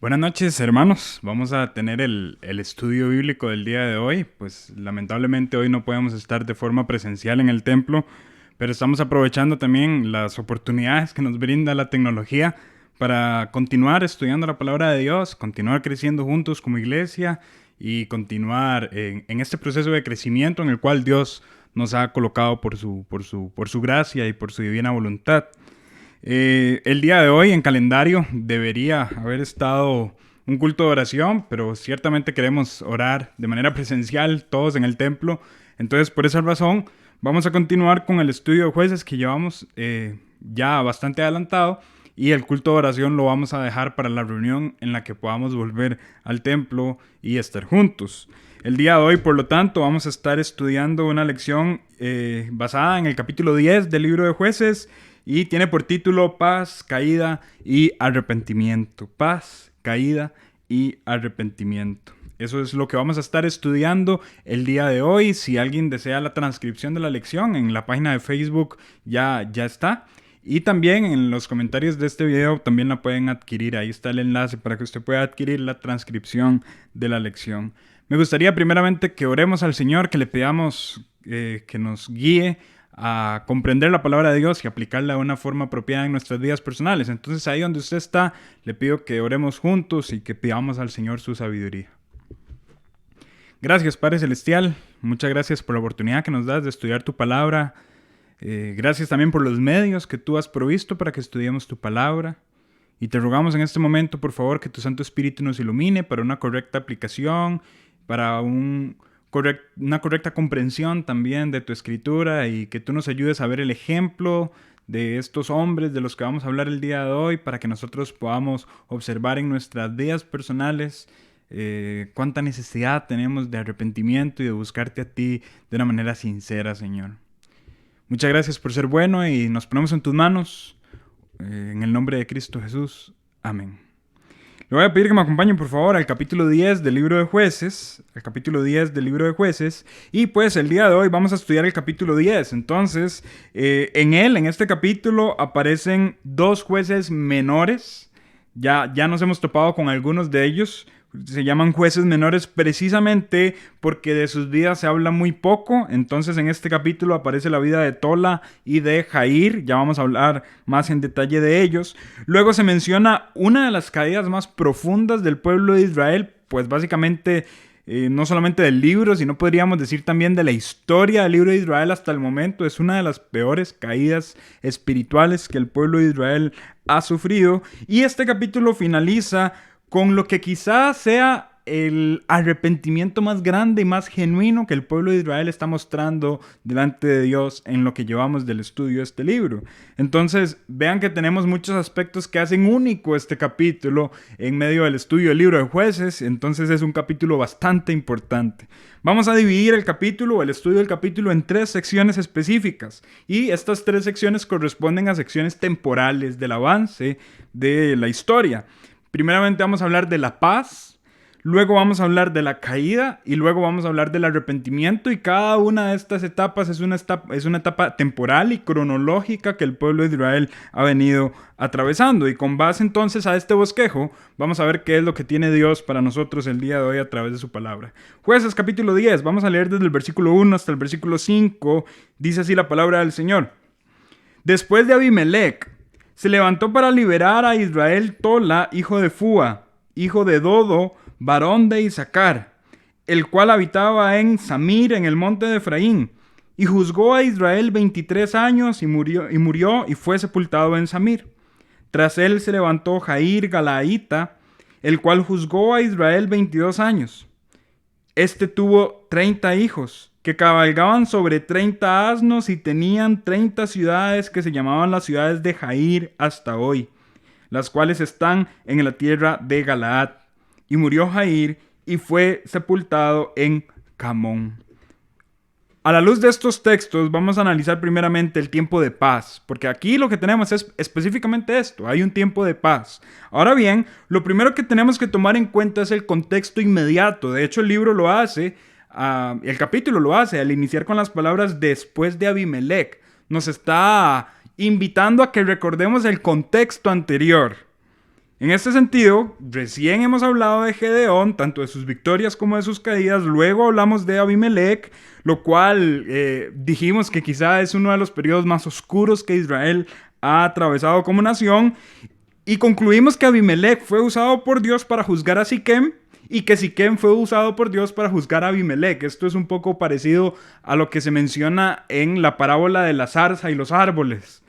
Buenas noches, hermanos. Vamos a tener el estudio bíblico del día de hoy. Pues lamentablemente hoy no podemos estar de forma presencial en el templo, pero estamos aprovechando también las oportunidades que nos brinda la tecnología para continuar estudiando la palabra de Dios, continuar creciendo juntos como iglesia y continuar en este proceso de crecimiento en el cual Dios nos ha colocado por su gracia y por su divina voluntad. El día de hoy en calendario debería haber estado un culto de oración, pero ciertamente queremos orar de manera presencial todos en el templo. Entonces, por esa razón, vamos a continuar con el estudio de jueces que llevamos ya bastante adelantado, y el culto de oración lo vamos a dejar para la reunión en la que podamos volver al templo y estar juntos. El día de hoy, por lo tanto, vamos a estar estudiando una lección basada en el capítulo 10 del libro de Jueces, y tiene por título Paz, Caída y Arrepentimiento. Paz, caída y arrepentimiento. Eso es lo que vamos a estar estudiando el día de hoy. Si alguien desea la transcripción de la lección, en la página de Facebook ya está. Y también en los comentarios de este video también la pueden adquirir. Ahí está el enlace para que usted pueda adquirir la transcripción de la lección. Me gustaría primeramente que oremos al Señor, que le pidamos que nos guíe a comprender la palabra de Dios y aplicarla de una forma apropiada en nuestras vidas personales. Entonces, ahí donde usted está, le pido que oremos juntos y que pidamos al Señor su sabiduría. Gracias, Padre Celestial. Muchas gracias por la oportunidad que nos das de estudiar tu palabra. Gracias también por los medios que tú has provisto para que estudiemos tu palabra. Y te rogamos en este momento, por favor, que tu Santo Espíritu nos ilumine para una correcta aplicación, para una correcta comprensión también de tu escritura, y que tú nos ayudes a ver el ejemplo de estos hombres de los que vamos a hablar el día de hoy, para que nosotros podamos observar en nuestras vidas personales cuánta necesidad tenemos de arrepentimiento y de buscarte a ti de una manera sincera, Señor. Muchas gracias por ser bueno y nos ponemos en tus manos, en el nombre de Cristo Jesús. Amén. Le voy a pedir que me acompañen, por favor, al capítulo 10 del libro de Jueces. El capítulo 10 del libro de Jueces. Y pues el día de hoy vamos a estudiar el capítulo 10. Entonces, en este capítulo aparecen dos jueces menores. Ya nos hemos topado con algunos de ellos. Se llaman jueces menores precisamente porque de sus vidas se habla muy poco. Entonces en este capítulo aparece la vida de Tola y de Jair. Ya vamos a hablar más en detalle de ellos. Luego se menciona una de las caídas más profundas del pueblo de Israel. Pues básicamente no solamente del libro, sino podríamos decir también de la historia del libro de Israel hasta el momento. Es una de las peores caídas espirituales que el pueblo de Israel ha sufrido. Y este capítulo finaliza con lo que quizás sea el arrepentimiento más grande y más genuino que el pueblo de Israel está mostrando delante de Dios en lo que llevamos del estudio de este libro. Entonces, vean que tenemos muchos aspectos que hacen único este capítulo en medio del estudio del libro de Jueces. Entonces es un capítulo bastante importante. Vamos a dividir el estudio del capítulo en 3 secciones específicas. Y estas 3 secciones corresponden a secciones temporales del avance de la historia. Primeramente vamos a hablar de la paz, luego vamos a hablar de la caída y luego vamos a hablar del arrepentimiento, y cada una de estas etapas es una etapa temporal y cronológica que el pueblo de Israel ha venido atravesando. Y con base entonces a este bosquejo vamos a ver qué es lo que tiene Dios para nosotros el día de hoy a través de su palabra. Jueces capítulo 10, vamos a leer desde el versículo 1 hasta el versículo 5, dice así la palabra del Señor. Después de Abimelech, se levantó para liberar a Israel Tola, hijo de Fúa, hijo de Dodo, varón de Isaacar, el cual habitaba en Samir, en el monte de Efraín, y juzgó a Israel 23 años y murió y fue sepultado en Samir. Tras él se levantó Jair Galaadita, el cual juzgó a Israel 22 años. Este tuvo 30 hijos, que cabalgaban sobre 30 asnos y tenían 30 ciudades que se llamaban las ciudades de Jair hasta hoy, las cuales están en la tierra de Galaad. Y murió Jair y fue sepultado en Camón. A la luz de estos textos vamos a analizar primeramente el tiempo de paz, porque aquí lo que tenemos es específicamente esto, hay un tiempo de paz. Ahora bien, lo primero que tenemos que tomar en cuenta es el contexto inmediato. De hecho, el libro lo hace, el capítulo lo hace al iniciar con las palabras después de Abimelech. Nos está invitando a que recordemos el contexto anterior. En este sentido, recién hemos hablado de Gedeón, tanto de sus victorias como de sus caídas. Luego hablamos de Abimelech, lo cual dijimos que quizá es uno de los periodos más oscuros que Israel ha atravesado como nación. Y concluimos que Abimelech fue usado por Dios para juzgar a Siquem y que Siquem fue usado por Dios para juzgar a Abimelech. Esto es un poco parecido a lo que se menciona en la parábola de la zarza y los árboles.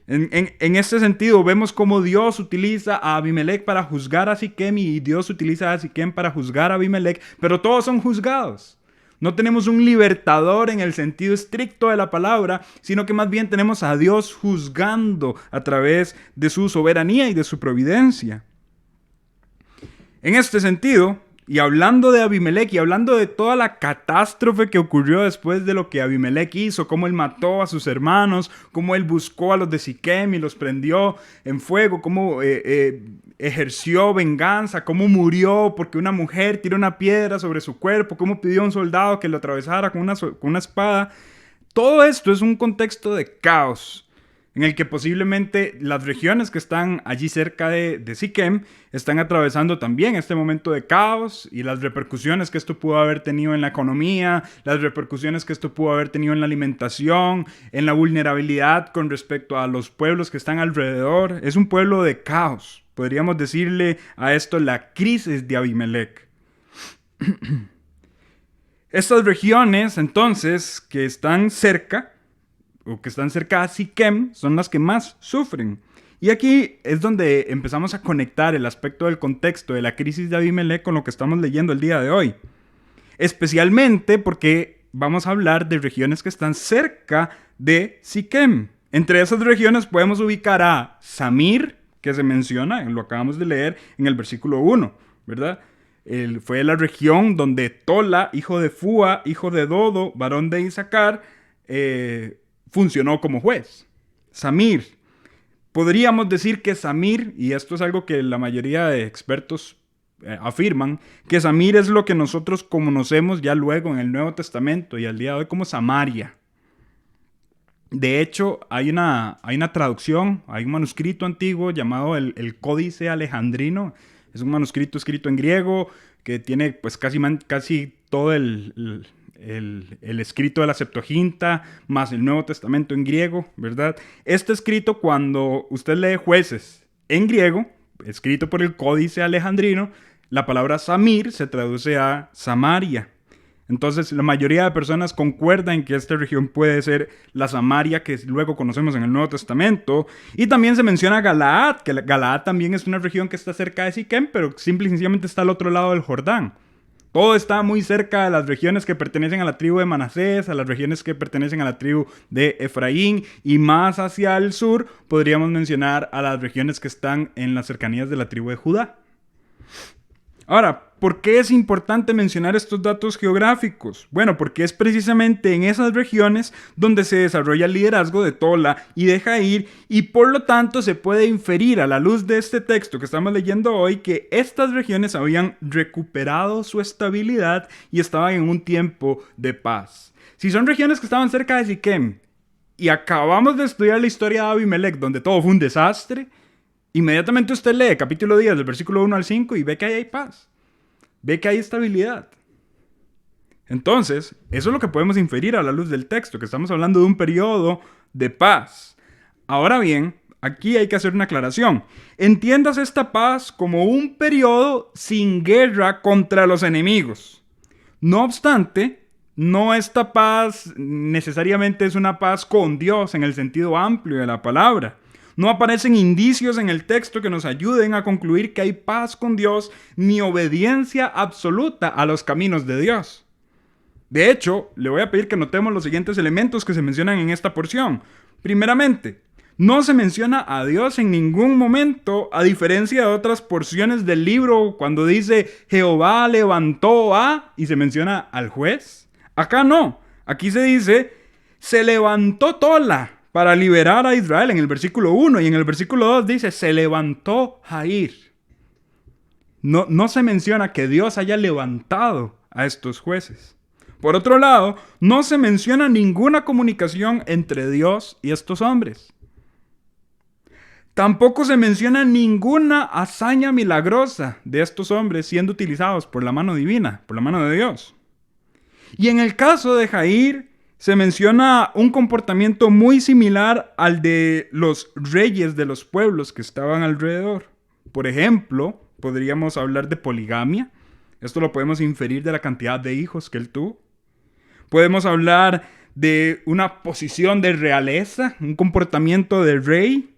En este sentido, vemos cómo Dios utiliza a Abimelech para juzgar a Siquem y Dios utiliza a Siquem para juzgar a Abimelech, pero todos son juzgados. No tenemos un libertador en el sentido estricto de la palabra, sino que más bien tenemos a Dios juzgando a través de su soberanía y de su providencia. En este sentido, y hablando de Abimelech y hablando de toda la catástrofe que ocurrió después de lo que Abimelech hizo, cómo él mató a sus hermanos, cómo él buscó a los de Siquem y los prendió en fuego, cómo ejerció venganza, cómo murió porque una mujer tiró una piedra sobre su cuerpo, cómo pidió a un soldado que lo atravesara con una espada. Todo esto es un contexto de caos, en el que posiblemente las regiones que están allí cerca de Siquem están atravesando también este momento de caos y las repercusiones que esto pudo haber tenido en la economía, las repercusiones que esto pudo haber tenido en la alimentación, en la vulnerabilidad con respecto a los pueblos que están alrededor. Es un pueblo de caos. Podríamos decirle a esto la crisis de Abimelech. Estas regiones, entonces, que están cerca a Siquem, son las que más sufren. Y aquí es donde empezamos a conectar el aspecto del contexto de la crisis de Abimelech con lo que estamos leyendo el día de hoy. Especialmente porque vamos a hablar de regiones que están cerca de Siquem. Entre esas regiones podemos ubicar a Samir, que se menciona, lo acabamos de leer en el versículo 1, ¿verdad? Fue la región donde Tola, hijo de Fua, hijo de Dodo, varón de Isaacar, funcionó como juez. Samir. Podríamos decir que Samir, y esto es algo que la mayoría de expertos afirman, que Samir es lo que nosotros conocemos ya luego en el Nuevo Testamento y al día de hoy como Samaria. De hecho, hay una traducción, hay un manuscrito antiguo llamado el Códice Alejandrino. Es un manuscrito escrito en griego que tiene pues casi todo el escrito de la Septuaginta, más el Nuevo Testamento en griego, ¿verdad? Este escrito, cuando usted lee Jueces en griego, escrito por el Códice Alejandrino, la palabra Samir se traduce a Samaria. Entonces, la mayoría de personas concuerdan en que esta región puede ser la Samaria que luego conocemos en el Nuevo Testamento. Y también se menciona Galaad, que Galaad también es una región que está cerca de Siquem, pero simple y sencillamente está al otro lado del Jordán. Todo está muy cerca de las regiones que pertenecen a la tribu de Manasés, a las regiones que pertenecen a la tribu de Efraín, y más hacia el sur podríamos mencionar a las regiones que están en las cercanías de la tribu de Judá. Ahora, ¿por qué es importante mencionar estos datos geográficos? Bueno, porque es precisamente en esas regiones donde se desarrolla el liderazgo de Tola y de Jair, y por lo tanto se puede inferir a la luz de este texto que estamos leyendo hoy que estas regiones habían recuperado su estabilidad y estaban en un tiempo de paz. Si son regiones que estaban cerca de Siquem y acabamos de estudiar la historia de Abimelech, donde todo fue un desastre, inmediatamente usted lee capítulo 10 del versículo 1 al 5 y ve que ahí hay paz. Ve que hay estabilidad. Entonces, eso es lo que podemos inferir a la luz del texto, que estamos hablando de un periodo de paz. Ahora bien, aquí hay que hacer una aclaración. Entiendas esta paz como un periodo sin guerra contra los enemigos. No obstante, no esta paz necesariamente es una paz con Dios en el sentido amplio de la palabra. No aparecen indicios en el texto que nos ayuden a concluir que hay paz con Dios ni obediencia absoluta a los caminos de Dios. De hecho, le voy a pedir que notemos los siguientes elementos que se mencionan en esta porción. Primeramente, no se menciona a Dios en ningún momento, a diferencia de otras porciones del libro cuando dice Jehová levantó a y se menciona al juez. Acá no, aquí se dice se levantó Tola para liberar a Israel en el versículo 1, y en el versículo 2 dice, se levantó Jair. No se menciona que Dios haya levantado a estos jueces. Por otro lado, no se menciona ninguna comunicación entre Dios y estos hombres. Tampoco se menciona ninguna hazaña milagrosa de estos hombres siendo utilizados por la mano divina, por la mano de Dios. Y en el caso de Jair, se menciona un comportamiento muy similar al de los reyes de los pueblos que estaban alrededor. Por ejemplo, podríamos hablar de poligamia. Esto lo podemos inferir de la cantidad de hijos que él tuvo. Podemos hablar de una posición de realeza, un comportamiento de rey.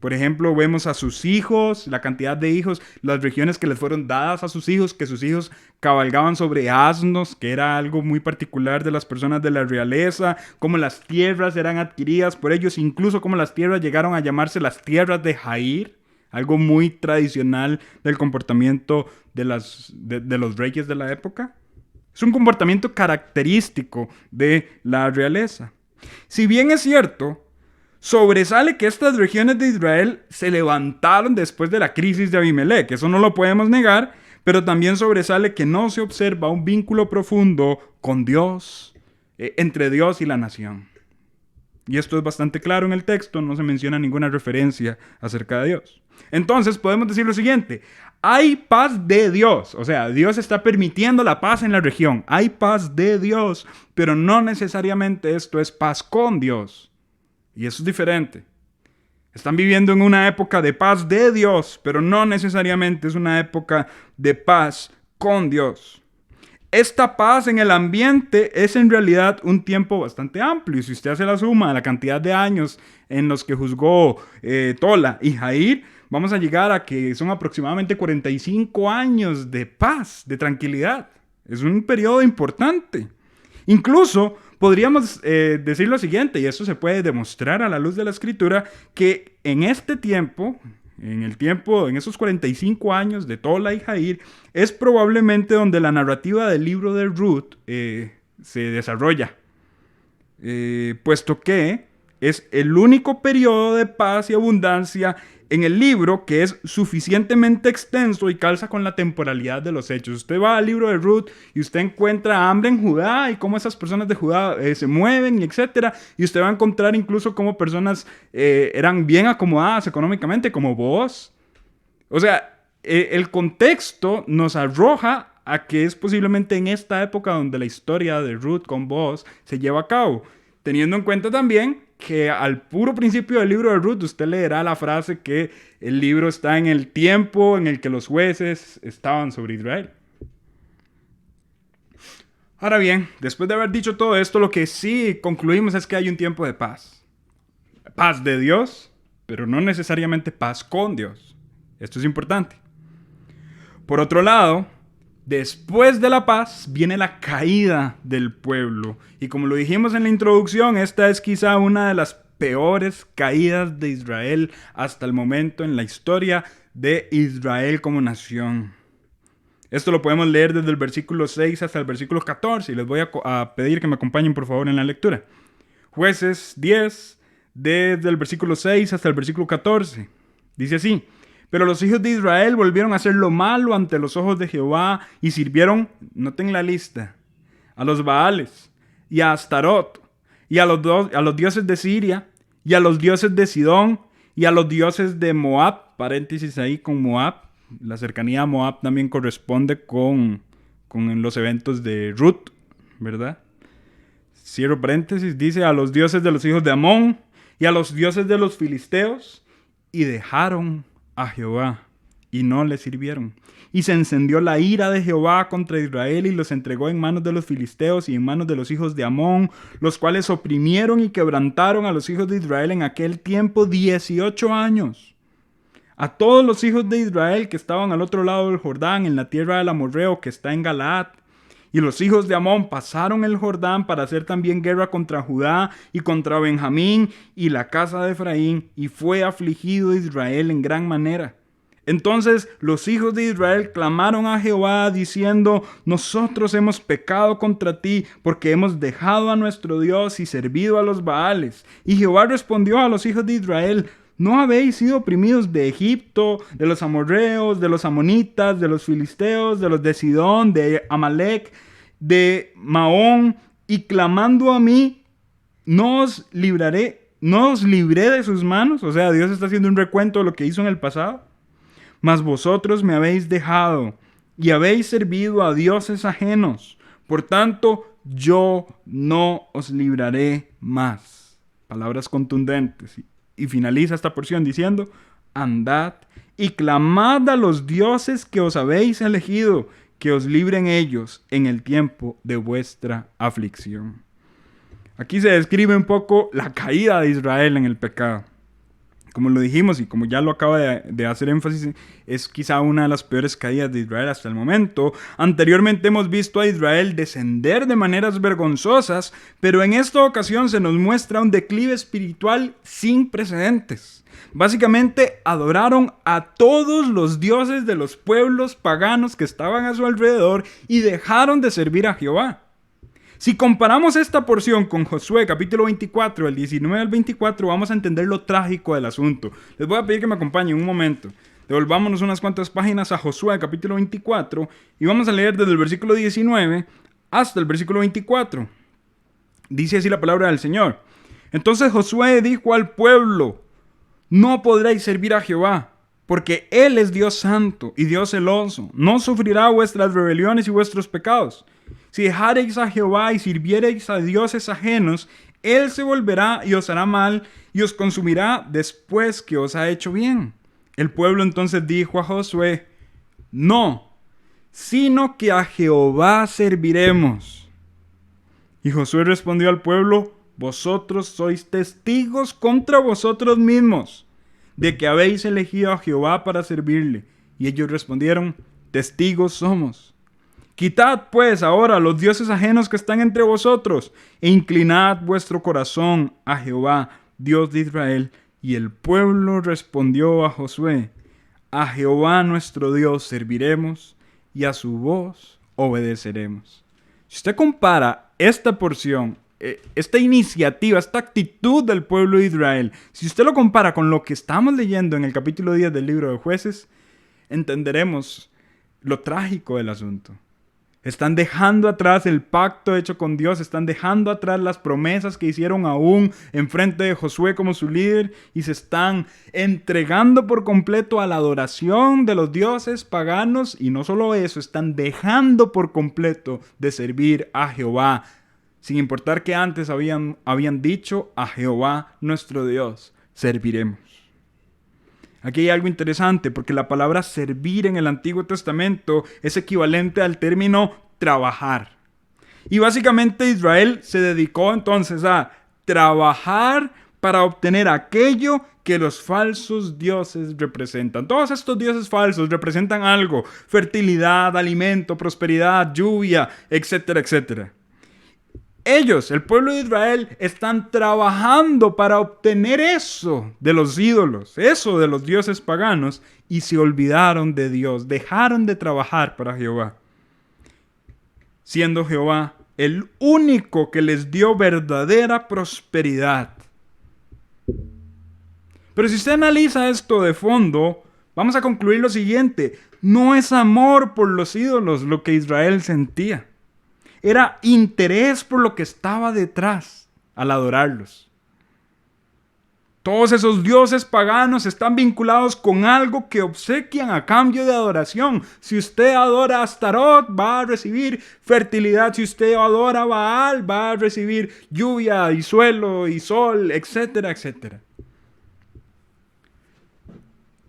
Por ejemplo, vemos a sus hijos, la cantidad de hijos, las regiones que les fueron dadas a sus hijos, que sus hijos cabalgaban sobre asnos, que era algo muy particular de las personas de la realeza, cómo las tierras eran adquiridas por ellos, incluso cómo las tierras llegaron a llamarse las tierras de Jair, algo muy tradicional del comportamiento de los reyes de la época. Es un comportamiento característico de la realeza. Si bien es cierto, sobresale que estas regiones de Israel se levantaron después de la crisis de Abimelech, eso no lo podemos negar, pero también sobresale que no se observa un vínculo profundo con Dios, entre Dios y la nación. Y esto es bastante claro en el texto, no se menciona ninguna referencia acerca de Dios. Entonces podemos decir lo siguiente: hay paz de Dios, o sea, Dios está permitiendo la paz en la región, hay paz de Dios, pero no necesariamente esto es paz con Dios. Y eso es diferente. Están viviendo en una época de paz de Dios, pero no necesariamente es una época de paz con Dios. Esta paz en el ambiente es en realidad un tiempo bastante amplio. Si usted hace la suma de la cantidad de años en los que juzgó Tola y Jair, vamos a llegar a que son aproximadamente 45 años de paz, de tranquilidad. Es un periodo importante. Incluso podríamos decir lo siguiente, y esto se puede demostrar a la luz de la Escritura, que en este tiempo, en esos 45 años de Tola y Jair, es probablemente donde la narrativa del libro de Ruth se desarrolla, puesto que es el único periodo de paz y abundancia en el libro que es suficientemente extenso y calza con la temporalidad de los hechos. Usted va al libro de Ruth y usted encuentra hambre en Judá y cómo esas personas de Judá se mueven, etc. Y usted va a encontrar incluso cómo personas eran bien acomodadas económicamente, como Booz. O sea, el contexto nos arroja a que es posiblemente en esta época donde la historia de Ruth con Booz se lleva a cabo. Teniendo en cuenta también que al puro principio del libro de Ruth usted leerá la frase que el libro está en el tiempo en el que los jueces estaban sobre Israel. Ahora bien, después de haber dicho todo esto, lo que sí concluimos es que hay un tiempo de paz. Paz de Dios, pero no necesariamente paz con Dios. Esto es importante. Por otro lado, después de la paz viene la caída del pueblo. Y como lo dijimos en la introducción, esta es quizá una de las peores caídas de Israel hasta el momento en la historia de Israel como nación. Esto lo podemos leer desde el versículo 6 hasta el versículo 14. Y les voy a pedir que me acompañen por favor en la lectura. Jueces 10, desde el versículo 6 hasta el versículo 14. Dice así: pero los hijos de Israel volvieron a hacer lo malo ante los ojos de Jehová y sirvieron, noten la lista, a los Baales y a Astarot y a los dioses de Siria y a los dioses de Sidón y a los dioses de Moab, paréntesis ahí con Moab. La cercanía a Moab también corresponde con los eventos de Ruth, ¿verdad? Cierro paréntesis, dice a los dioses de los hijos de Amón y a los dioses de los filisteos, y dejaron a Jehová y no le sirvieron. Y se encendió la ira de Jehová contra Israel y los entregó en manos de los filisteos y en manos de los hijos de Amón, los cuales oprimieron y quebrantaron a los hijos de Israel en aquel tiempo 18 años. A todos los hijos de Israel que estaban al otro lado del Jordán, en la tierra del amorreo que está en Galaad. Y los hijos de Amón pasaron el Jordán para hacer también guerra contra Judá y contra Benjamín y la casa de Efraín, y fue afligido Israel en gran manera. Entonces los hijos de Israel clamaron a Jehová diciendo: nosotros hemos pecado contra ti, porque hemos dejado a nuestro Dios y servido a los Baales. Y Jehová respondió a los hijos de Israel: ¿no habéis sido oprimidos de Egipto, de los amorreos, de los amonitas, de los filisteos, de los de Sidón, de Amalec, de Maón? Y clamando a mí, no os libraré no os libré de sus manos. O sea, Dios está haciendo un recuento de lo que hizo en el pasado. Mas vosotros me habéis dejado y habéis servido a dioses ajenos. Por tanto, yo no os libraré más. Palabras contundentes. Y finaliza esta porción diciendo, andad y clamad a los dioses que os habéis elegido, que os libren ellos en el tiempo de vuestra aflicción. Aquí se describe un poco la caída de Israel en el pecado. Como lo dijimos y como ya lo acaba de hacer énfasis, es quizá una de las peores caídas de Israel hasta el momento. Anteriormente hemos visto a Israel descender de maneras vergonzosas, pero en esta ocasión se nos muestra un declive espiritual sin precedentes. Básicamente adoraron a todos los dioses de los pueblos paganos que estaban a su alrededor y dejaron de servir a Jehová. Si comparamos esta porción con Josué capítulo 24, del 19 al 24, vamos a entender lo trágico del asunto. Les voy a pedir que me acompañen un momento. Devolvámonos unas cuantas páginas a Josué capítulo 24 y vamos a leer desde el versículo 19 hasta el versículo 24. Dice así la palabra del Señor. Entonces Josué dijo al pueblo, no podréis servir a Jehová, porque Él es Dios santo y Dios celoso. No sufrirá vuestras rebeliones y vuestros pecados. Si dejareis a Jehová y sirviereis a dioses ajenos, Él se volverá y os hará mal y os consumirá después que os ha hecho bien. El pueblo entonces dijo a Josué, no, sino que a Jehová serviremos. Y Josué respondió al pueblo, vosotros sois testigos contra vosotros mismos, de que habéis elegido a Jehová para servirle. Y ellos respondieron, testigos somos. Quitad pues ahora los dioses ajenos que están entre vosotros, e inclinad vuestro corazón a Jehová, Dios de Israel. Y el pueblo respondió a Josué, a Jehová nuestro Dios serviremos, y a su voz obedeceremos. Si usted compara esta porción, esta iniciativa, esta actitud del pueblo de Israel, si usted lo compara con lo que estamos leyendo en el capítulo 10 del libro de Jueces, entenderemos lo trágico del asunto. Están dejando atrás el pacto hecho con Dios, están dejando atrás las promesas que hicieron aún en frente de Josué como su líder y se están entregando por completo a la adoración de los dioses paganos y no solo eso, están dejando por completo de servir a Jehová, sin importar que antes habían dicho a Jehová nuestro Dios serviremos. Aquí hay algo interesante porque la palabra servir en el Antiguo Testamento es equivalente al término trabajar. Y básicamente Israel se dedicó entonces a trabajar para obtener aquello que los falsos dioses representan. Todos estos dioses falsos representan algo: fertilidad, alimento, prosperidad, lluvia, etcétera, etcétera. Ellos, el pueblo de Israel, están trabajando para obtener eso de los ídolos, eso de los dioses paganos, y se olvidaron de Dios, dejaron de trabajar para Jehová, siendo Jehová el único que les dio verdadera prosperidad. Pero si usted analiza esto de fondo, vamos a concluir lo siguiente: no es amor por los ídolos lo que Israel sentía. Era interés por lo que estaba detrás al adorarlos. Todos esos dioses paganos están vinculados con algo que obsequian a cambio de adoración. Si usted adora a Astarot, va a recibir fertilidad. Si usted adora a Baal, va a recibir lluvia y suelo y sol, etcétera, etcétera.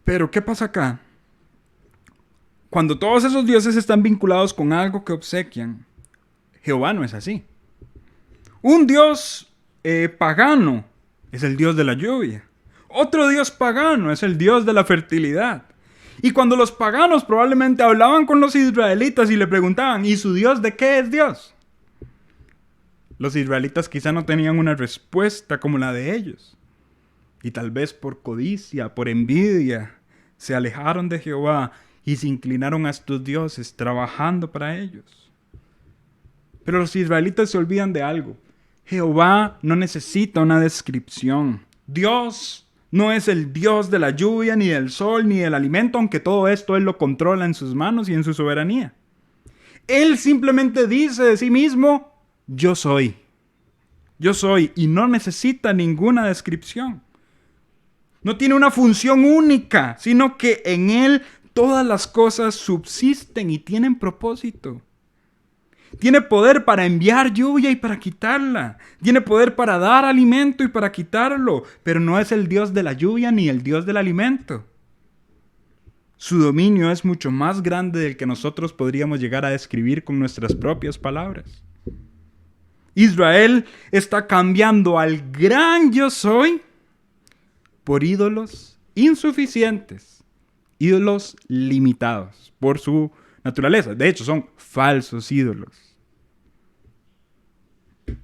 Pero ¿qué pasa acá? Cuando todos esos dioses están vinculados con algo que obsequian, Jehová no es así. Un dios pagano es el dios de la lluvia. Otro dios pagano es el dios de la fertilidad. Y cuando los paganos probablemente hablaban con los israelitas y le preguntaban, ¿y su dios de qué es Dios? Los israelitas quizá no tenían una respuesta como la de ellos. Y tal vez por codicia, por envidia, se alejaron de Jehová y se inclinaron a estos dioses trabajando para ellos. Pero los israelitas se olvidan de algo. Jehová no necesita una descripción. Dios no es el Dios de la lluvia, ni del sol, ni del alimento, aunque todo esto Él lo controla en sus manos y en su soberanía. Él simplemente dice de sí mismo, yo soy. Yo soy y no necesita ninguna descripción. No tiene una función única, sino que en Él todas las cosas subsisten y tienen propósito. Tiene poder para enviar lluvia y para quitarla. Tiene poder para dar alimento y para quitarlo. Pero no es el Dios de la lluvia ni el Dios del alimento. Su dominio es mucho más grande del que nosotros podríamos llegar a describir con nuestras propias palabras. Israel está cambiando al gran yo soy por ídolos insuficientes, ídolos limitados por su naturaleza. De hecho, son falsos ídolos.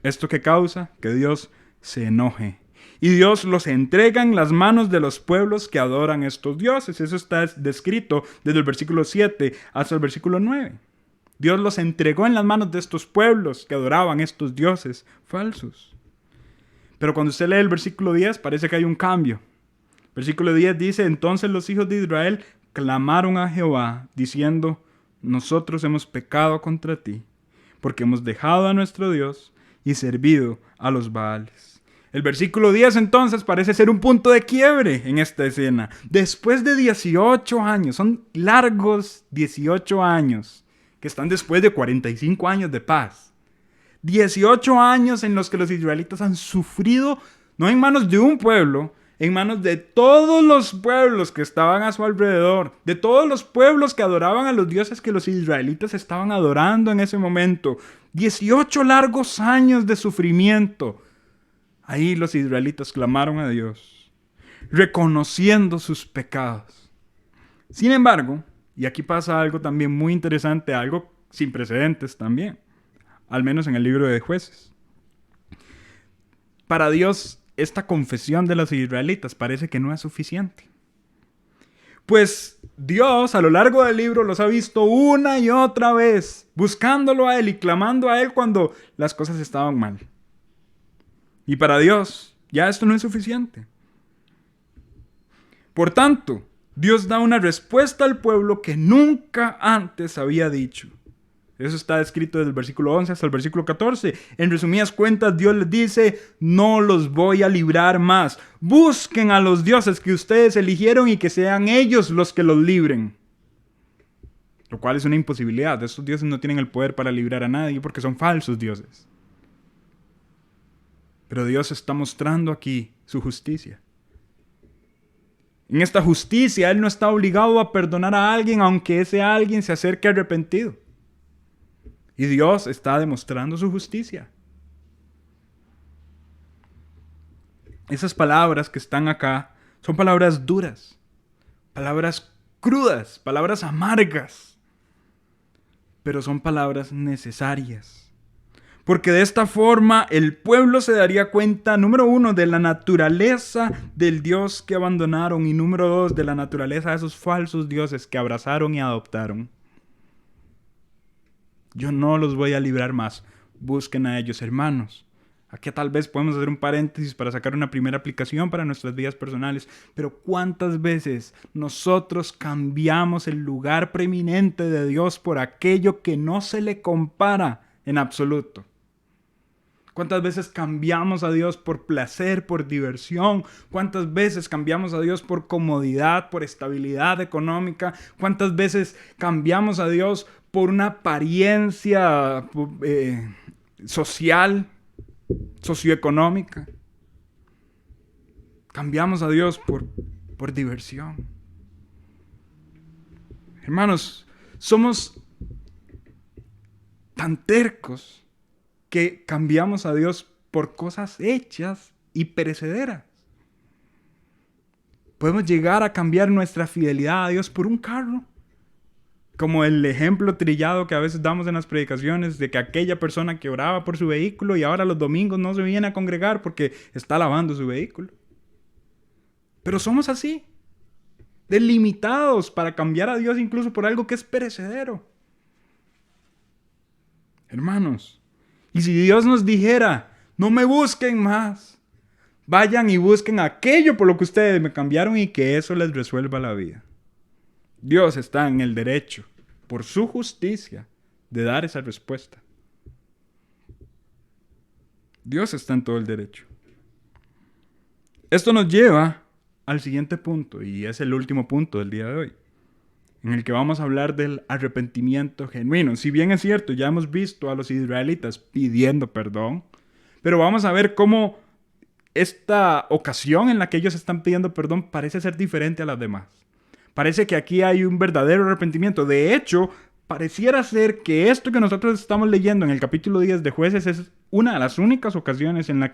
¿Esto qué causa? Que Dios se enoje. Y Dios los entrega en las manos de los pueblos que adoran estos dioses. Eso está descrito desde el versículo 7 hasta el versículo 9. Dios los entregó en las manos de estos pueblos que adoraban estos dioses falsos. Pero cuando usted lee el versículo 10, parece que hay un cambio. Versículo 10 dice, entonces los hijos de Israel clamaron a Jehová, diciendo, nosotros hemos pecado contra ti, porque hemos dejado a nuestro Dios y servido a los Baales. El versículo 10 entonces parece ser un punto de quiebre en esta escena. Después de 18 años, son largos 18 años, que están después de 45 años de paz. 18 años en los que los israelitas han sufrido, no en manos de un pueblo, en manos de todos los pueblos que estaban a su alrededor, de todos los pueblos que adoraban a los dioses que los israelitas estaban adorando en ese momento. 18 largos años de sufrimiento. Ahí los israelitas clamaron a Dios, reconociendo sus pecados. Sin embargo, y aquí pasa algo también muy interesante, algo sin precedentes también, al menos en el libro de Jueces. Para Dios, esta confesión de los israelitas parece que no es suficiente. Pues Dios a lo largo del libro los ha visto una y otra vez, buscándolo a Él y clamando a Él cuando las cosas estaban mal. Y para Dios, ya esto no es suficiente. Por tanto, Dios da una respuesta al pueblo que nunca antes había dicho. Eso está escrito desde el versículo 11 hasta el versículo 14. En resumidas cuentas, Dios les dice, no los voy a librar más. Busquen a los dioses que ustedes eligieron y que sean ellos los que los libren. Lo cual es una imposibilidad. Estos dioses no tienen el poder para librar a nadie porque son falsos dioses. Pero Dios está mostrando aquí su justicia. En esta justicia, Él no está obligado a perdonar a alguien aunque ese alguien se acerque arrepentido. Y Dios está demostrando su justicia. Esas palabras que están acá son palabras duras, palabras crudas, palabras amargas, pero son palabras necesarias. Porque de esta forma el pueblo se daría cuenta, número 1, de la naturaleza del Dios que abandonaron y número 2, de la naturaleza de esos falsos dioses que abrazaron y adoptaron. Yo no los voy a librar más. Busquen a ellos, hermanos. Aquí tal vez podemos hacer un paréntesis para sacar una primera aplicación para nuestras vidas personales. Pero ¿cuántas veces nosotros cambiamos el lugar preeminente de Dios por aquello que no se le compara en absoluto? ¿Cuántas veces cambiamos a Dios por placer, por diversión? ¿Cuántas veces cambiamos a Dios por comodidad, por estabilidad económica? ¿Cuántas veces cambiamos a Dios por una apariencia social, socioeconómica? Cambiamos a Dios por diversión. Hermanos, somos tan tercos que cambiamos a Dios por cosas hechas y perecederas. Podemos llegar a cambiar nuestra fidelidad a Dios por un carro. Como el ejemplo trillado que a veces damos en las predicaciones de que aquella persona que oraba por su vehículo y ahora los domingos no se viene a congregar porque está lavando su vehículo. Pero somos así, delimitados para cambiar a Dios incluso por algo que es perecedero. Hermanos, y si Dios nos dijera, no me busquen más, vayan y busquen aquello por lo que ustedes me cambiaron y que eso les resuelva la vida. Dios está en el derecho, por su justicia, de dar esa respuesta. Dios está en todo el derecho. Esto nos lleva al siguiente punto, y es el último punto del día de hoy, en el que vamos a hablar del arrepentimiento genuino. Si bien es cierto, ya hemos visto a los israelitas pidiendo perdón, pero vamos a ver cómo esta ocasión en la que ellos están pidiendo perdón parece ser diferente a las demás. Parece que aquí hay un verdadero arrepentimiento. De hecho, pareciera ser que esto que nosotros estamos leyendo en el capítulo 10 de Jueces es una de las únicas ocasiones en la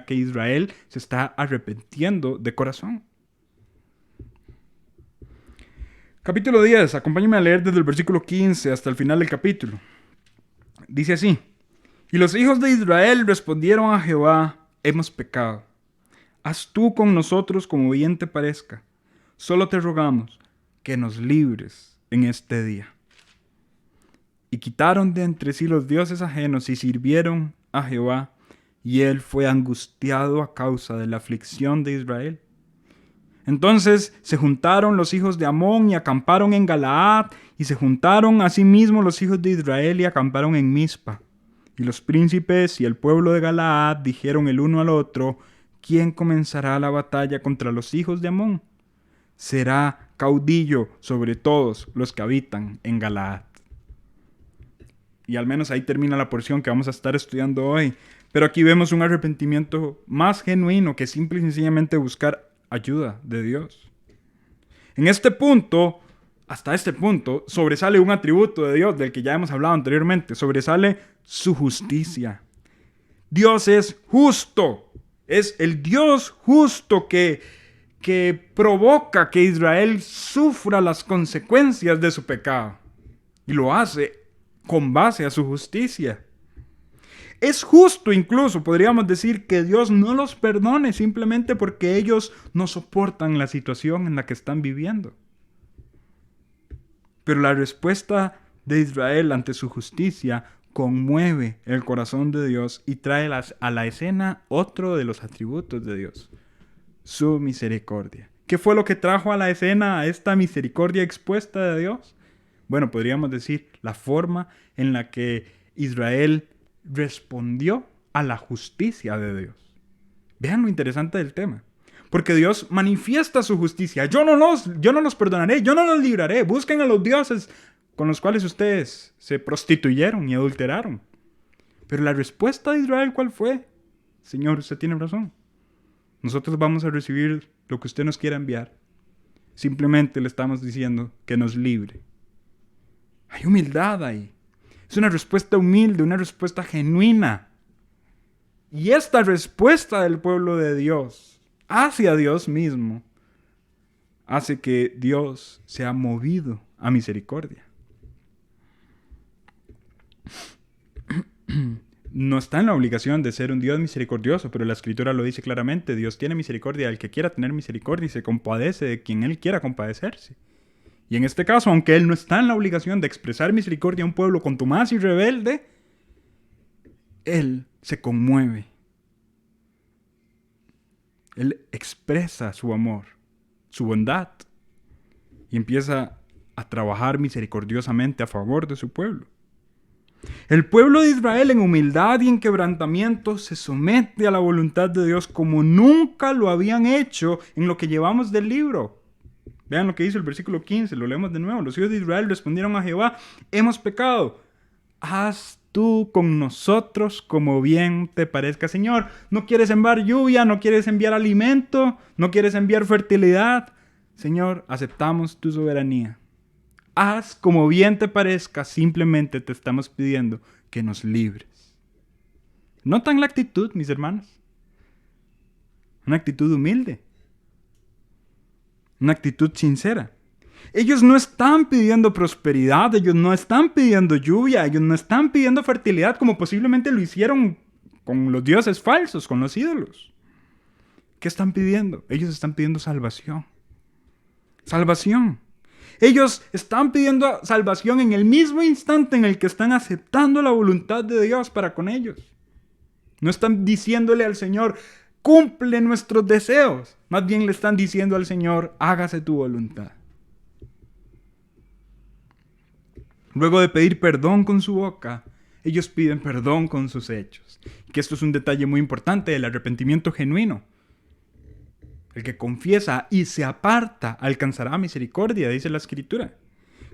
que Israel se está arrepintiendo de corazón. Capítulo 10, acompáñenme a leer desde el versículo 15 hasta el final del capítulo. Dice así: Y los hijos de Israel respondieron a Jehová: hemos pecado. Haz tú con nosotros como bien te parezca. Solo te rogamos que nos libres en este día. Y quitaron de entre sí los dioses ajenos y sirvieron a Jehová, y él fue angustiado a causa de la aflicción de Israel. Entonces se juntaron los hijos de Amón y acamparon en Galaad, y se juntaron asimismo los hijos de Israel y acamparon en Mizpa. Y los príncipes y el pueblo de Galaad dijeron el uno al otro: ¿quién comenzará la batalla contra los hijos de Amón? Será caudillo sobre todos los que habitan en Galaad. Y al menos ahí termina la porción que vamos a estar estudiando hoy. Pero aquí vemos un arrepentimiento más genuino que simple y sencillamente buscar ayuda de Dios. En este punto, hasta este punto, sobresale un atributo de Dios del que ya hemos hablado anteriormente. Sobresale su justicia. Dios es justo. Es el Dios justo que provoca que Israel sufra las consecuencias de su pecado. Y lo hace con base a su justicia. Es justo incluso, podríamos decir, que Dios no los perdone simplemente porque ellos no soportan la situación en la que están viviendo. Pero la respuesta de Israel ante su justicia conmueve el corazón de Dios y trae a la escena otro de los atributos de Dios: su misericordia. ¿Qué fue lo que trajo a la escena a esta misericordia expuesta de Dios? Bueno, podríamos decir la forma en la que Israel respondió a la justicia de Dios. Vean lo interesante del tema. Porque Dios manifiesta su justicia. Yo no los perdonaré, yo no los libraré. Busquen a los dioses con los cuales ustedes se prostituyeron y adulteraron. Pero la respuesta de Israel, ¿cuál fue? Señor, usted tiene razón. Nosotros vamos a recibir lo que usted nos quiera enviar. Simplemente le estamos diciendo que nos libre. Hay humildad ahí. Es una respuesta humilde, una respuesta genuina. Y esta respuesta del pueblo de Dios hacia Dios mismo hace que Dios sea movido a misericordia. No está en la obligación de ser un Dios misericordioso, pero la Escritura lo dice claramente: Dios tiene misericordia del que quiera tener misericordia y se compadece de quien Él quiera compadecerse. Y en este caso, aunque Él no está en la obligación de expresar misericordia a un pueblo contumaz y rebelde, Él se conmueve. Él expresa su amor, su bondad, y empieza a trabajar misericordiosamente a favor de su pueblo. El pueblo de Israel en humildad y en quebrantamiento se somete a la voluntad de Dios como nunca lo habían hecho en lo que llevamos del libro. Vean lo que dice el versículo 15, lo leemos de nuevo. Los hijos de Israel respondieron a Jehová: hemos pecado. Haz tú con nosotros como bien te parezca. Señor, no quieres enviar lluvia, no quieres enviar alimento, no quieres enviar fertilidad. Señor, aceptamos tu soberanía. Haz como bien te parezca, simplemente te estamos pidiendo que nos libres. ¿Notan la actitud, mis hermanos? Una actitud humilde. Una actitud sincera. Ellos no están pidiendo prosperidad, ellos no están pidiendo lluvia, ellos no están pidiendo fertilidad como posiblemente lo hicieron con los dioses falsos, con los ídolos. ¿Qué están pidiendo? Ellos están pidiendo salvación. Salvación. Ellos están pidiendo salvación en el mismo instante en el que están aceptando la voluntad de Dios para con ellos. No están diciéndole al Señor: cumple nuestros deseos. Más bien le están diciendo al Señor: hágase tu voluntad. Luego de pedir perdón con su boca, ellos piden perdón con sus hechos. Que esto es un detalle muy importante del arrepentimiento genuino. El que confiesa y se aparta alcanzará misericordia, dice la Escritura.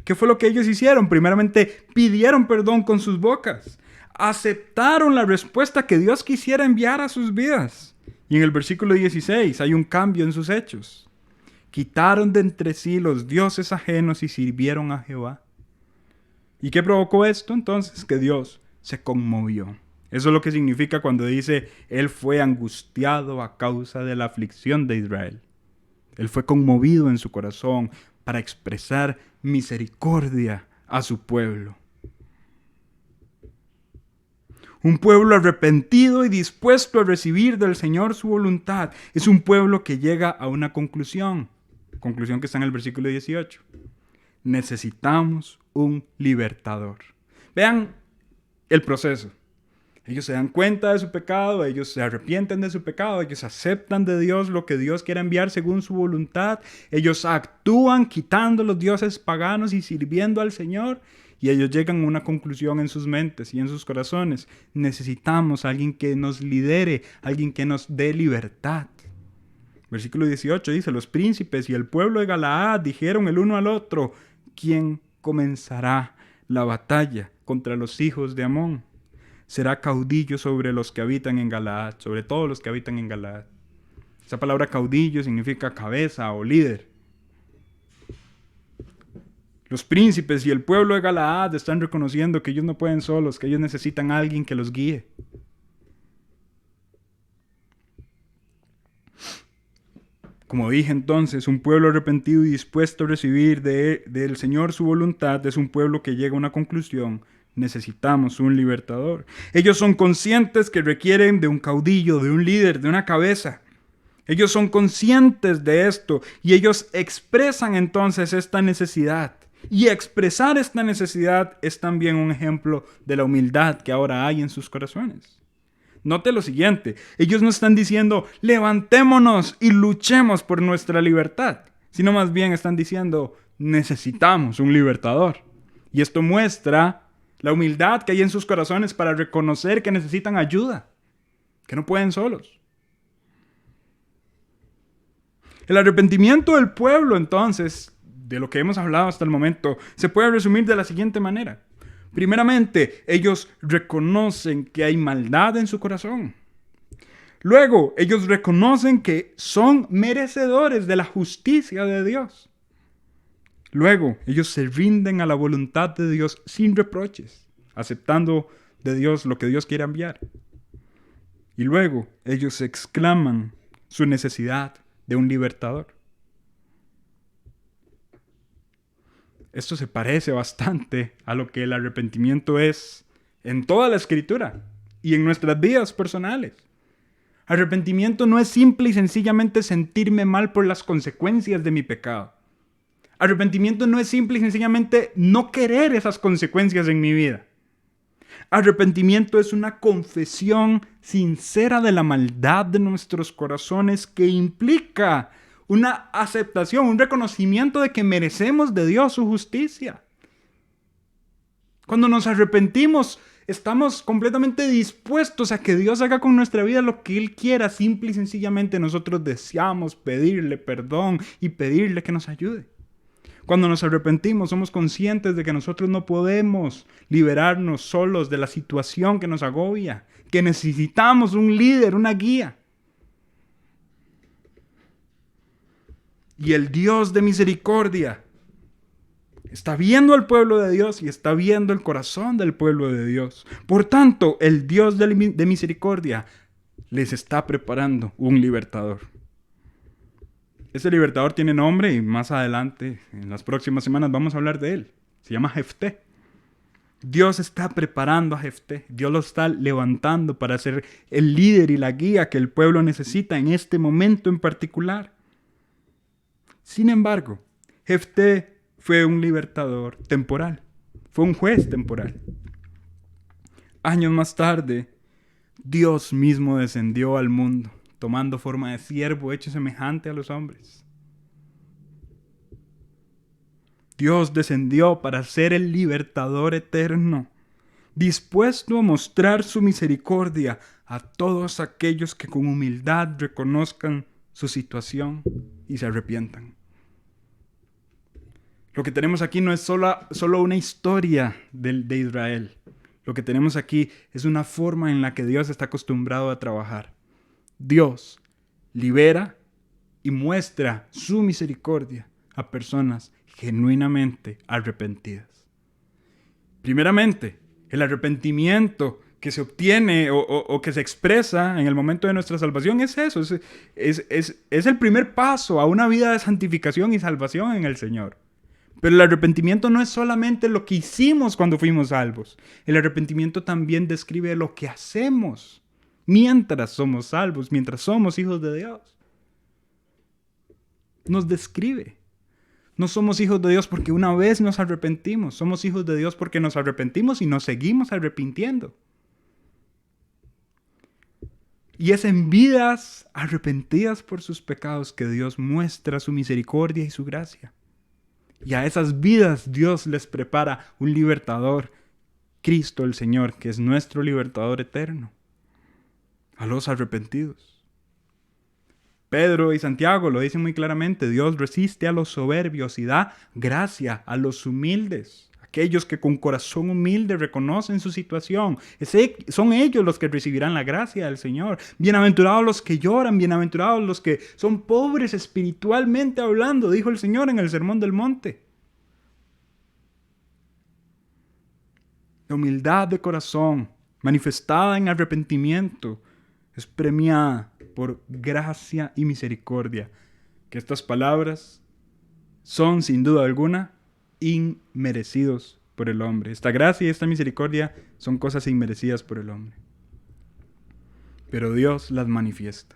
¿Qué fue lo que ellos hicieron? Primeramente, pidieron perdón con sus bocas. Aceptaron la respuesta que Dios quisiera enviar a sus vidas. Y en el versículo 16 hay un cambio en sus hechos. Quitaron de entre sí los dioses ajenos y sirvieron a Jehová. ¿Y qué provocó esto? Entonces que Dios se conmovió. Eso es lo que significa cuando dice, Él fue angustiado a causa de la aflicción de Israel. Él fue conmovido en su corazón para expresar misericordia a su pueblo. Un pueblo arrepentido y dispuesto a recibir del Señor su voluntad es un pueblo que llega a una conclusión. Conclusión que está en el versículo 18. Necesitamos un libertador. Vean el proceso. Ellos se dan cuenta de su pecado, ellos se arrepienten de su pecado, ellos aceptan de Dios lo que Dios quiere enviar según su voluntad, ellos actúan quitando los dioses paganos y sirviendo al Señor, y ellos llegan a una conclusión en sus mentes y en sus corazones. Necesitamos a alguien que nos lidere, alguien que nos dé libertad. Versículo 18 dice, los príncipes y el pueblo de Galaad dijeron el uno al otro, ¿quién comenzará la batalla contra los hijos de Amón? Será caudillo sobre los que habitan en Galaad, sobre todos los que habitan en Galaad. Esa palabra caudillo significa cabeza o líder. Los príncipes y el pueblo de Galaad están reconociendo que ellos no pueden solos, que ellos necesitan a alguien que los guíe. Como dije entonces, un pueblo arrepentido y dispuesto a recibir del Señor su voluntad es un pueblo que llega a una conclusión. Necesitamos un libertador. Ellos son conscientes que requieren de un caudillo, de un líder, de una cabeza. Ellos son conscientes de esto y ellos expresan entonces esta necesidad. Y expresar esta necesidad es también un ejemplo de la humildad que ahora hay en sus corazones. Note lo siguiente, ellos no están diciendo levantémonos y luchemos por nuestra libertad, sino más bien están diciendo necesitamos un libertador. Y esto muestra la humildad que hay en sus corazones para reconocer que necesitan ayuda, que no pueden solos. El arrepentimiento del pueblo, entonces, de lo que hemos hablado hasta el momento, se puede resumir de la siguiente manera. Primeramente, ellos reconocen que hay maldad en su corazón. Luego, ellos reconocen que son merecedores de la justicia de Dios. Luego, ellos se rinden a la voluntad de Dios sin reproches, aceptando de Dios lo que Dios quiere enviar. Y luego, ellos exclaman su necesidad de un libertador. Esto se parece bastante a lo que el arrepentimiento es en toda la Escritura y en nuestras vidas personales. Arrepentimiento no es simple y sencillamente sentirme mal por las consecuencias de mi pecado. Arrepentimiento no es simple y sencillamente no querer esas consecuencias en mi vida. Arrepentimiento es una confesión sincera de la maldad de nuestros corazones que implica una aceptación, un reconocimiento de que merecemos de Dios su justicia. Cuando nos arrepentimos, estamos completamente dispuestos a que Dios haga con nuestra vida lo que Él quiera. Simple y sencillamente nosotros deseamos pedirle perdón y pedirle que nos ayude. Cuando nos arrepentimos, somos conscientes de que nosotros no podemos liberarnos solos de la situación que nos agobia, que necesitamos un líder, una guía. Y el Dios de misericordia está viendo al pueblo de Dios y está viendo el corazón del pueblo de Dios. Por tanto, el Dios de misericordia les está preparando un libertador. Ese libertador tiene nombre y más adelante, en las próximas semanas, vamos a hablar de él. Se llama Jefté. Dios está preparando a Jefté. Dios lo está levantando para ser el líder y la guía que el pueblo necesita en este momento en particular. Sin embargo, Jefté fue un libertador temporal. Fue un juez temporal. Años más tarde, Dios mismo descendió al mundo, tomando forma de siervo hecho semejante a los hombres. Dios descendió para ser el libertador eterno. dispuesto a mostrar su misericordia a todos aquellos que con humildad reconozcan su situación y se arrepientan. Lo que tenemos aquí no es solo una historia de Israel. Lo que tenemos aquí es una forma en la que Dios está acostumbrado a trabajar. Dios libera y muestra su misericordia a personas genuinamente arrepentidas. Primeramente, el arrepentimiento que se obtiene o que se expresa en el momento de nuestra salvación es eso, es el primer paso a una vida de santificación y salvación en el Señor. Pero el arrepentimiento no es solamente lo que hicimos cuando fuimos salvos. El arrepentimiento también describe lo que hacemos mientras somos salvos, mientras somos hijos de Dios. Nos describe. No somos hijos de Dios porque una vez nos arrepentimos. Somos hijos de Dios porque nos arrepentimos y nos seguimos arrepintiendo. Y es en vidas arrepentidas por sus pecados que Dios muestra su misericordia y su gracia. Y a esas vidas Dios les prepara un libertador, Cristo el Señor, que es nuestro libertador eterno. A los arrepentidos. Pedro y Santiago lo dicen muy claramente, Dios resiste a los soberbios y da gracia a los humildes. Aquellos que con corazón humilde reconocen su situación. Son ellos los que recibirán la gracia del Señor. Bienaventurados los que lloran, bienaventurados los que son pobres espiritualmente hablando, dijo el Señor en el Sermón del Monte. La humildad de corazón, manifestada en arrepentimiento, es premiada por gracia y misericordia. Que estas palabras son, sin duda alguna, inmerecidos por el hombre. Esta gracia y esta misericordia son cosas inmerecidas por el hombre. Pero Dios las manifiesta.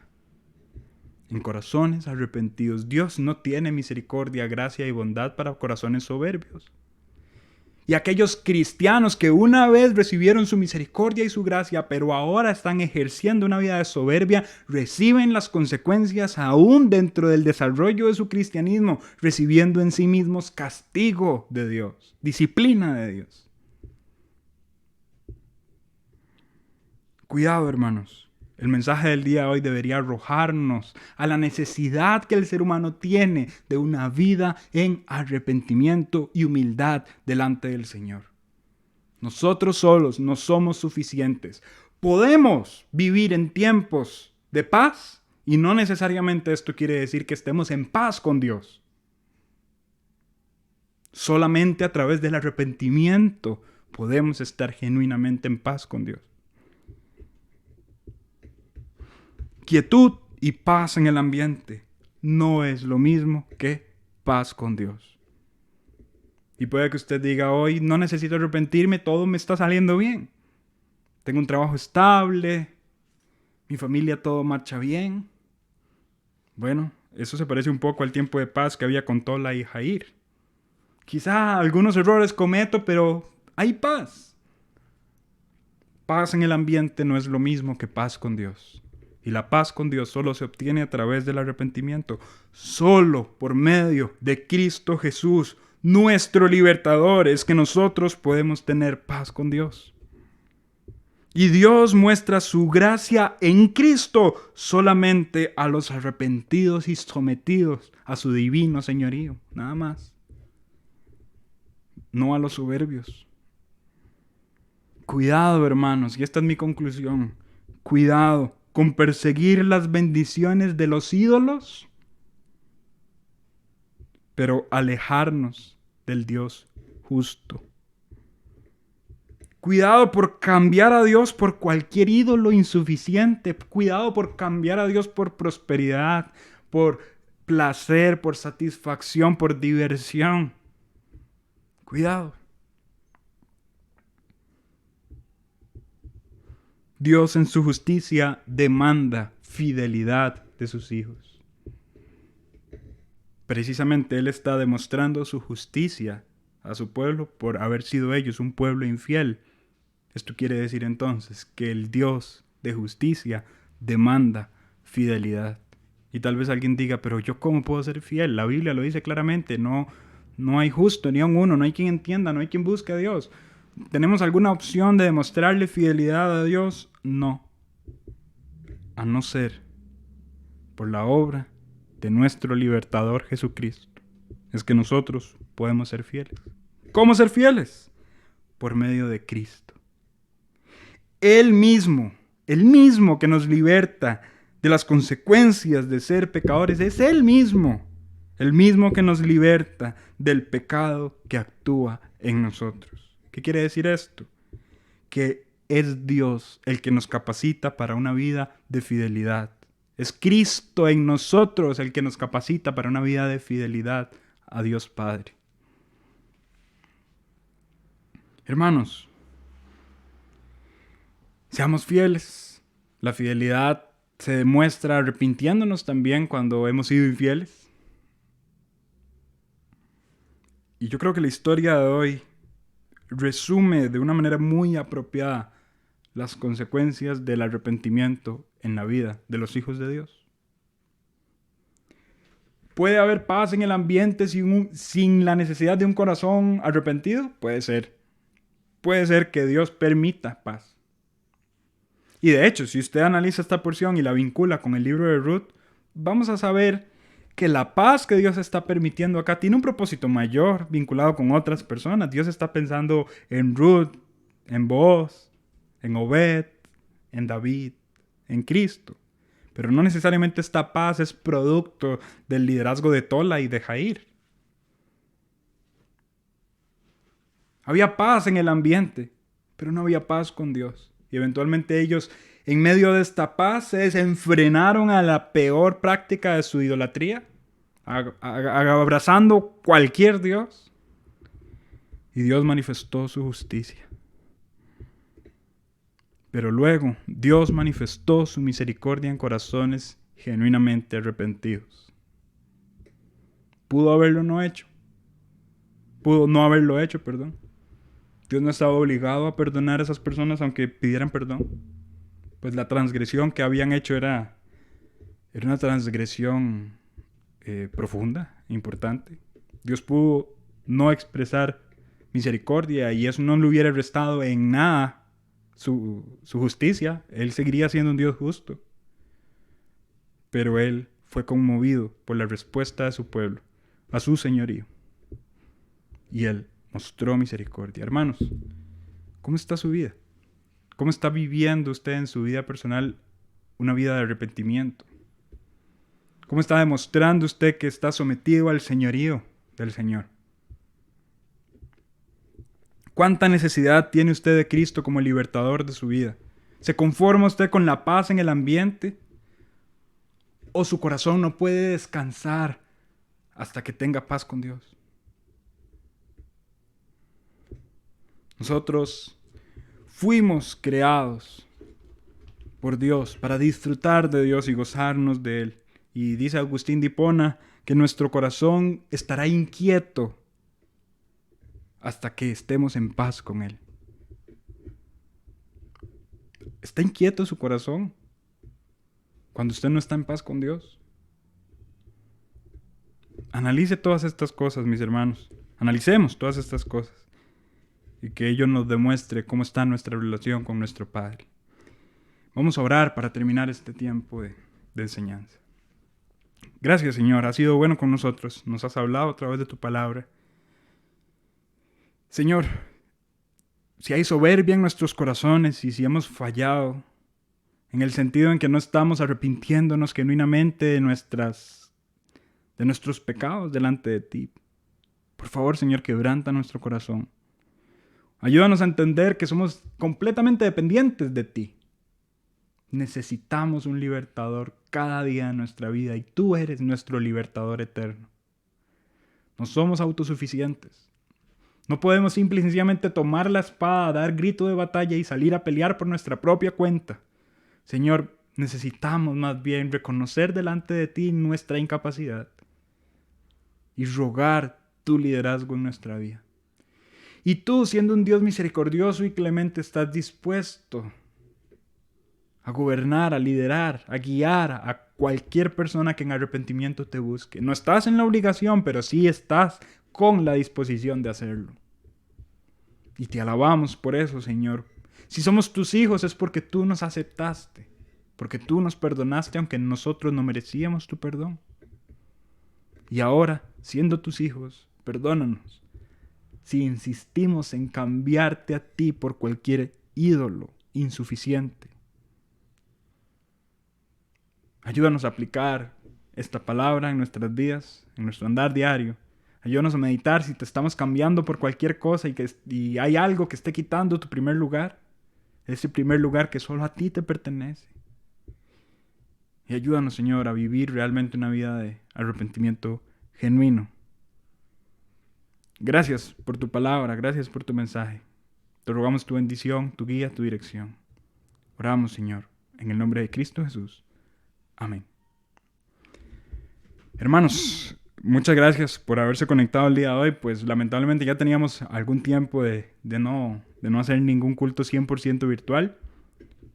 En corazones arrepentidos. Dios no tiene misericordia, gracia y bondad para corazones soberbios. Y aquellos cristianos que una vez recibieron su misericordia y su gracia, pero ahora están ejerciendo una vida de soberbia, reciben las consecuencias aún dentro del desarrollo de su cristianismo, recibiendo en sí mismos castigo de Dios, disciplina de Dios. Cuidado, hermanos. El mensaje del día de hoy debería arrojarnos a la necesidad que el ser humano tiene de una vida en arrepentimiento y humildad delante del Señor. Nosotros solos no somos suficientes. Podemos vivir en tiempos de paz y no necesariamente esto quiere decir que estemos en paz con Dios. Solamente a través del arrepentimiento podemos estar genuinamente en paz con Dios. Quietud y paz en el ambiente no es lo mismo que paz con Dios. Y puede que usted diga, hoy no necesito arrepentirme, todo me está saliendo bien. Tengo un trabajo estable, mi familia todo marcha bien. Bueno, eso se parece un poco al tiempo de paz que había con Tola y Jair. Quizá algunos errores cometo, pero hay paz. Paz en el ambiente no es lo mismo que paz con Dios. Y la paz con Dios solo se obtiene a través del arrepentimiento. Solo por medio de Cristo Jesús, nuestro libertador, es que nosotros podemos tener paz con Dios. Y Dios muestra su gracia en Cristo solamente a los arrepentidos y sometidos a su divino señorío. Nada más. No a los soberbios. Cuidado, hermanos, y esta es mi conclusión. Cuidado con perseguir las bendiciones de los ídolos, pero alejarnos del Dios justo. Cuidado por cambiar a Dios por cualquier ídolo insuficiente. Cuidado por cambiar a Dios por prosperidad, por placer, por satisfacción, por diversión. Cuidado. Dios en su justicia demanda fidelidad de sus hijos. Precisamente Él está demostrando su justicia a su pueblo por haber sido ellos un pueblo infiel. Esto quiere decir entonces que el Dios de justicia demanda fidelidad. Y tal vez alguien diga, pero ¿yo cómo puedo ser fiel? La Biblia lo dice claramente, no hay justo ni aun uno, no hay quien entienda, no hay quien busque a Dios. ¿Tenemos alguna opción de demostrarle fidelidad a Dios? No. A no ser por la obra de nuestro libertador Jesucristo. Es que nosotros podemos ser fieles. ¿Cómo ser fieles? Por medio de Cristo. Él mismo que nos liberta de las consecuencias de ser pecadores, es Él mismo que nos liberta del pecado que actúa en nosotros. ¿Qué quiere decir esto? Que es Dios el que nos capacita para una vida de fidelidad. Es Cristo en nosotros el que nos capacita para una vida de fidelidad a Dios Padre. Hermanos, seamos fieles. La fidelidad se demuestra arrepintiéndonos también cuando hemos sido infieles. Y yo creo que la historia de hoy resume de una manera muy apropiada las consecuencias del arrepentimiento en la vida de los hijos de Dios. ¿Puede haber paz en el ambiente sin la necesidad de un corazón arrepentido? Puede ser. Puede ser que Dios permita paz. Y de hecho, si usted analiza esta porción y la vincula con el libro de Ruth, vamos a saber que la paz que Dios está permitiendo acá tiene un propósito mayor vinculado con otras personas. Dios está pensando en Ruth, en Booz, en Obed, en David, en Cristo. Pero no necesariamente esta paz es producto del liderazgo de Tola y de Jair. Había paz en el ambiente, pero no había paz con Dios. Y eventualmente ellos, en medio de esta paz, se desenfrenaron a la peor práctica de su idolatría, abrazando cualquier Dios. Y Dios manifestó su justicia. Pero luego Dios manifestó su misericordia en corazones genuinamente arrepentidos. ¿Pudo haberlo no hecho? ¿Pudo no haberlo hecho, perdón? Dios no estaba obligado a perdonar a esas personas aunque pidieran perdón. Pues la transgresión que habían hecho era una transgresión profunda, importante. Dios pudo no expresar misericordia y eso no le hubiera restado en nada su justicia. Él seguiría siendo un Dios justo. Pero Él fue conmovido por la respuesta de su pueblo a su señorío. Y Él mostró misericordia. Hermanos, ¿cómo está su vida? ¿Cómo está viviendo usted en su vida personal una vida de arrepentimiento? ¿Cómo está demostrando usted que está sometido al señorío del Señor? ¿Cuánta necesidad tiene usted de Cristo como el libertador de su vida? ¿Se conforma usted con la paz en el ambiente? ¿O su corazón no puede descansar hasta que tenga paz con Dios? Nosotros fuimos creados por Dios para disfrutar de Dios y gozarnos de Él. Y dice Agustín de Hipona que nuestro corazón estará inquieto hasta que estemos en paz con Él. ¿Está inquieto su corazón cuando usted no está en paz con Dios? Analice todas estas cosas, mis hermanos. Analicemos todas estas cosas. Y que ello nos demuestre cómo está nuestra relación con nuestro Padre. Vamos a orar para terminar este tiempo de enseñanza. Gracias, Señor. Has sido bueno con nosotros. Nos has hablado a través de tu palabra. Señor, si hay soberbia en nuestros corazones y si hemos fallado, en el sentido en que no estamos arrepintiéndonos genuinamente de nuestros pecados delante de ti, por favor, Señor, quebranta nuestro corazón. Ayúdanos a entender que somos completamente dependientes de ti. Necesitamos un libertador cada día de nuestra vida y tú eres nuestro libertador eterno. No somos autosuficientes. No podemos simple y sencillamente tomar la espada, dar grito de batalla y salir a pelear por nuestra propia cuenta. Señor, necesitamos más bien reconocer delante de ti nuestra incapacidad y rogar tu liderazgo en nuestra vida. Y tú, siendo un Dios misericordioso y clemente, estás dispuesto a gobernar, a liderar, a guiar a cualquier persona que en arrepentimiento te busque. No estás en la obligación, pero sí estás con la disposición de hacerlo. Y te alabamos por eso, Señor. Si somos tus hijos es porque tú nos aceptaste, porque tú nos perdonaste aunque nosotros no merecíamos tu perdón. Y ahora, siendo tus hijos, perdónanos si insistimos en cambiarte a ti por cualquier ídolo insuficiente. Ayúdanos a aplicar esta palabra en nuestras vidas, en nuestro andar diario. Ayúdanos a meditar si te estamos cambiando por cualquier cosa y hay algo que esté quitando tu primer lugar, ese primer lugar que solo a ti te pertenece. Y ayúdanos, Señor, a vivir realmente una vida de arrepentimiento genuino. Gracias por tu palabra, gracias por tu mensaje. Te rogamos tu bendición, tu guía, tu dirección. Oramos, Señor, en el nombre de Cristo Jesús. Amén. Hermanos, muchas gracias por haberse conectado el día de hoy. Pues lamentablemente ya teníamos algún tiempo de no hacer ningún culto 100% virtual.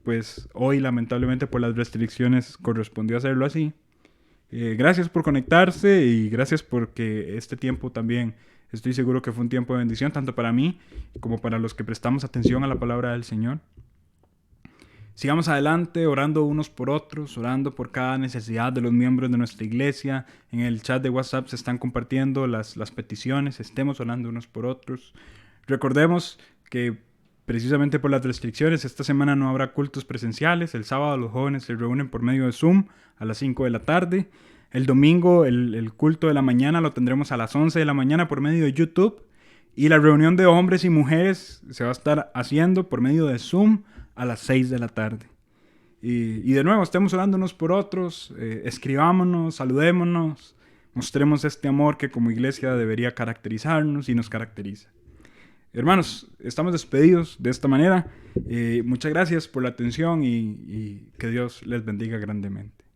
Pues hoy lamentablemente por las restricciones correspondió hacerlo así. Gracias por conectarse y gracias porque este tiempo también estoy seguro que fue un tiempo de bendición tanto para mí como para los que prestamos atención a la palabra del Señor. Sigamos adelante orando unos por otros, orando por cada necesidad de los miembros de nuestra iglesia. En el chat de WhatsApp se están compartiendo las peticiones, estemos orando unos por otros. Recordemos que precisamente por las restricciones esta semana no habrá cultos presenciales. El sábado los jóvenes se reúnen por medio de Zoom a las 5 de la tarde. El domingo el culto de la mañana lo tendremos a las 11 de la mañana por medio de YouTube. Y la reunión de hombres y mujeres se va a estar haciendo por medio de Zoom a las 6 de la tarde. Y de nuevo, estemos orando unos por otros, escribámonos, saludémonos, mostremos este amor que como iglesia debería caracterizarnos y nos caracteriza. Hermanos, estamos despedidos de esta manera. Muchas gracias por la atención y que Dios les bendiga grandemente.